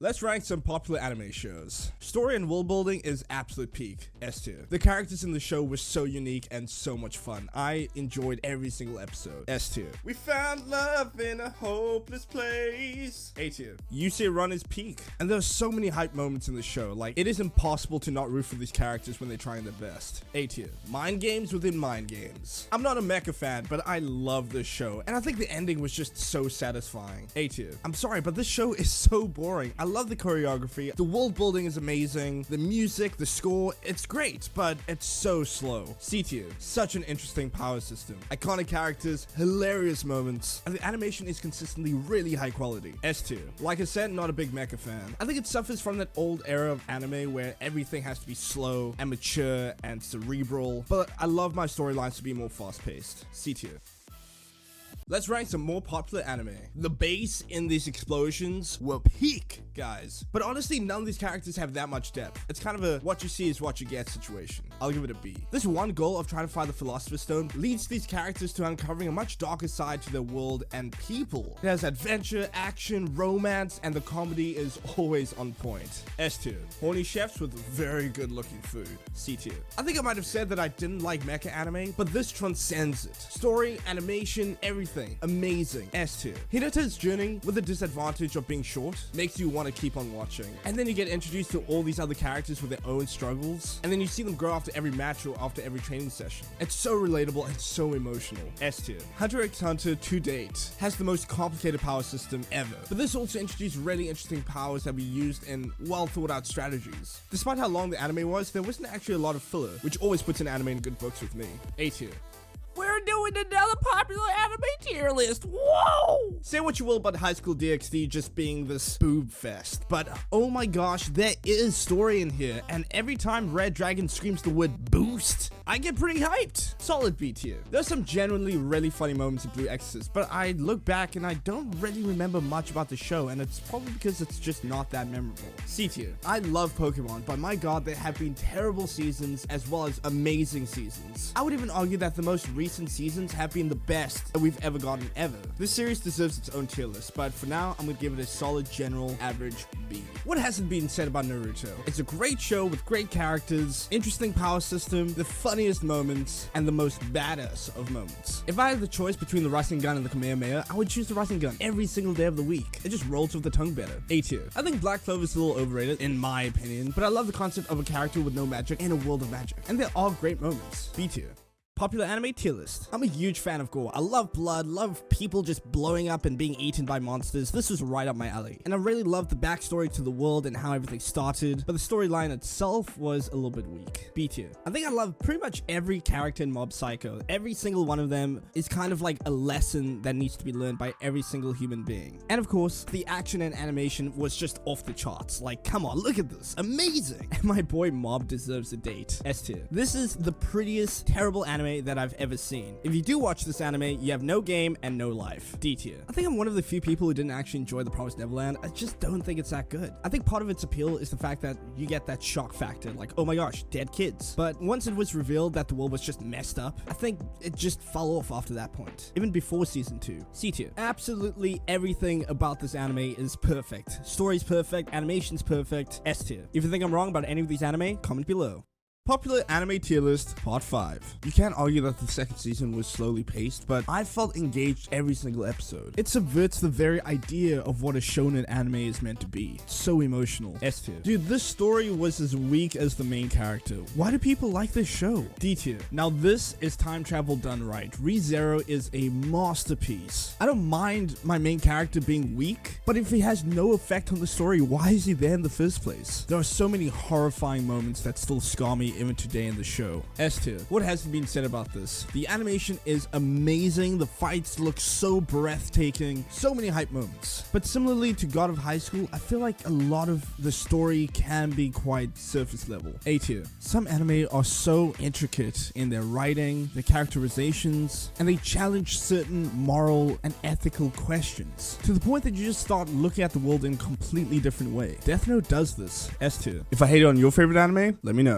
Let's rank some popular anime shows. Story and world building is absolute peak, S tier. The characters in the show were so unique and so much fun. I enjoyed every single episode, S tier. We found love in a hopeless place, A tier. Yusei Run is peak, and there are so many hype moments in the show. Like, it is impossible to not root for these characters when they're trying their best, A tier. Mind games within mind games. I'm not a mecha fan, but I love this show, and I think the ending was just so satisfying, A tier. I'm sorry, but this show is so boring. I love the choreography, the world building is amazing, the music, the score, it's great, but it's so slow. C tier, such an interesting power system, iconic characters, hilarious moments, and the animation is consistently really high quality. S tier, like I said, not a big mecha fan. I think it suffers from that old era of anime where everything has to be slow and mature and cerebral, but I love my storylines to be more fast-paced. C tier. Let's rank some more popular anime. The bass in these explosions were peak, guys. But honestly, none of these characters have that much depth. It's kind of a what you see is what you get situation. I'll give it a B. This one goal of trying to find the Philosopher's Stone leads these characters to uncovering a much darker side to their world and people. It has adventure, action, romance, and the comedy is always on point. S tier. Horny chefs with very good looking food. C tier. I think I might have said that I didn't like mecha anime, but this transcends it. Story, animation, everything. Amazing. S tier. Hinata's journey, with the disadvantage of being short, makes you want to keep on watching. And then you get introduced to all these other characters with their own struggles, and then you see them grow after every match or after every training session. It's so relatable and so emotional. S tier. Hunter x Hunter to date has the most complicated power system ever, but this also introduced really interesting powers that we used in well thought out strategies. Despite how long the anime was, there wasn't actually a lot of filler, which always puts an anime in good books with me. A tier. We're doing another popular anime tier list. Whoa! Say what you will about High School DxD just being this boob fest, but oh my gosh, there is story in here, and every time Red Dragon screams the word boost, I get pretty hyped. Solid B tier. There's some genuinely really funny moments in Blue Exorcist, but I look back and I don't really remember much about the show, and it's probably because it's just not that memorable. C tier. I love Pokemon, but my god, there have been terrible seasons as well as amazing seasons. I would even argue that the most recent seasons have been the best that we've ever gotten ever. This series deserves its own tier list, but for now, I'm gonna give it a solid general average B. What hasn't been said about Naruto? It's a great show with great characters, interesting power system, the funniest moments, and the most badass of moments. If I had the choice between the Rasengan and the Kamehameha, I would choose the Rasengan every single day of the week. It just rolls with the tongue better. A tier. I think Black Clover is a little overrated, in my opinion, but I love the concept of a character with no magic in a world of magic, and there are great moments. B tier. Popular anime tier list. I'm a huge fan of gore. I love blood, love people just blowing up and being eaten by monsters. This was right up my alley. And I really loved the backstory to the world and how everything started, but the storyline itself was a little bit weak. B tier. I think I love pretty much every character in Mob Psycho. Every single one of them is kind of like a lesson that needs to be learned by every single human being. And of course, the action and animation was just off the charts. Like, come on, look at this. Amazing. And my boy Mob deserves a date. S tier. This is the prettiest, terrible anime that I've ever seen. If you do watch this anime, you have no game and no life. D tier. I think I'm one of the few people who didn't actually enjoy The Promised Neverland. I just don't think it's that good. I think part of its appeal is the fact that you get that shock factor, like, oh my gosh, dead kids. But once it was revealed that the world was just messed up, I think it just fell off after that point. Even before season 2. C tier. Absolutely everything about this anime is perfect. Story's perfect, animation's perfect. S tier. If you think I'm wrong about any of these anime, comment below. Popular anime tier list, part 5. You can't argue that the second season was slowly paced, but I felt engaged every single episode. It subverts the very idea of what a shonen anime is meant to be. It's so emotional. S tier. Dude, this story was as weak as the main character. Why do people like this show? D tier. Now this is time travel done right. ReZero is a masterpiece. I don't mind my main character being weak, but if he has no effect on the story, why is he there in the first place? There are so many horrifying moments that still scar me even today in the show. S tier. What hasn't been said about this? The animation is amazing, the fights look so breathtaking, so many hype moments. But similarly to God of High School, I feel like a lot of the story can be quite surface level. A tier. Some anime are so intricate in their writing, their characterizations, and they challenge certain moral and ethical questions to the point that you just start looking at the world in a completely different way. Death Note does this. S tier. If I hate on your favorite anime, let me know.